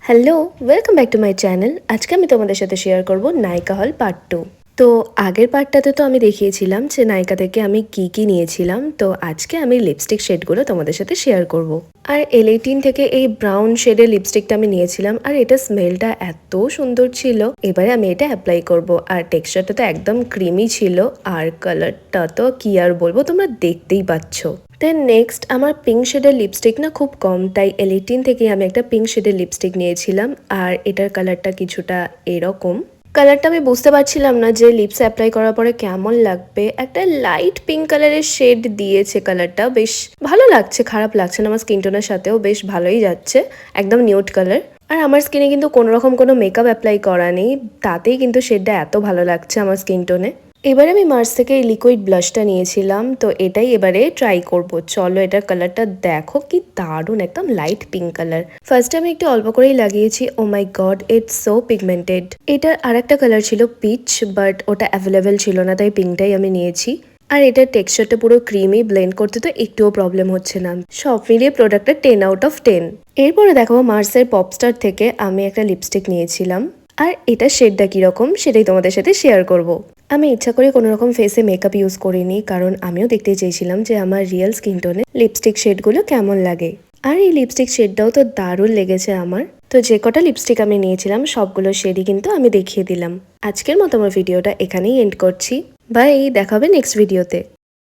Hello, welcome back to my channel. আজকে আমি তোমাদের সাথে শেয়ার করব নায়িকা হল পার্ট 2। তো আগের পার্টটাতে তো আমি দেখিয়েছিলাম যে নায়িকা থেকে আমি কি নিয়েছিলাম। তো আজকে আমি লিপস্টিক শেডগুলো তোমাদের সাথে শেয়ার করব। আর L18 থেকে এই ব্রাউন শেডের লিপস্টিকটা আমি নিয়েছিলাম আর এটা স্মেলটা এত সুন্দর ছিল। এবারে আমি এটা অ্যাপ্লাই করব। আর টেক্সচারটা তো একদম ক্রিমি ছিল আর কালারটা তো কি আর বলবো, তোমরা দেখতেই পাচ্ছ। দেন নেক্সট আমার পিঙ্ক শেডের লিপস্টিক না খুব কম, তাই L18 থেকে আমি একটা পিঙ্ক শেডের লিপস্টিক নিয়েছিলাম। আর এটার কালারটা কিছুটা এরকম। কালারটা আমি বুঝতে পারছিলাম না যে লিপসে অ্যাপ্লাই করার পরে কেমন লাগবে। একটা লাইট পিঙ্ক কালারের শেড দিয়েছে, কালারটা বেশ ভালো লাগছে, খারাপ লাগছে না, আমার স্কিন টোনের সাথেও বেশ ভালোই যাচ্ছে, একদম নিউড কালার। আর আমার স্কিনে কিন্তু কোনোরকম কোনো মেকআপ অ্যাপ্লাই করা নেই, তাতেই কিন্তু শেডটা এত ভালো লাগছে আমার স্কিন টোনে। এবারে আমি মার্স থেকে এই লিকুইড ব্লাশটা নিয়েছিলাম, তো এটাই এবারে ট্রাই করব। চলো, এটার কালারটা দেখো কি দারুণ, একদম লাইট পিঙ্ক কালার। ফার্স্টে আমি একটু অল্প করেই লাগিয়েছি। ও মাই গড, ইটস সো পিগমেন্টেড। এটার আরেকটা কালার ছিল পিচ, বাট ওটা অ্যাভেলেবেল ছিল না, তাই পিঙ্কটাই আমি নিয়েছি। আর এটার টেক্সচারটা পুরো ক্রিমি, ব্লেন্ড করতে তো একটুও প্রবলেম হচ্ছে না। সব মিলিয়ে প্রোডাক্টটা 10/10। এরপরে দেখাবো মার্সের পপস্টার থেকে আমি একটা লিপস্টিক নিয়েছিলাম। আর এটা শেডটা কিরকম সেটাই তোমাদের সাথে শেয়ার করব। আমি ইচ্ছা করে কোনো রকম ফেসে মেকআপ ইউজ করিনি, কারণ আমিও দেখতে চেয়েছিলাম যে আমার রিয়েল স্কিন টোনে লিপস্টিক শেডগুলো কেমন লাগে। আর এই লিপস্টিক শেডটাও তো দারুণ লেগেছে আমার। তো যে কটা লিপস্টিক আমি নিয়েছিলাম সবগুলো শেডই কিন্তু আমি দেখিয়ে দিলাম। আজকের মতো আমার ভিডিওটা এখানেই এন্ড করছি। বাই, দেখা হবে নেক্সট ভিডিওতে।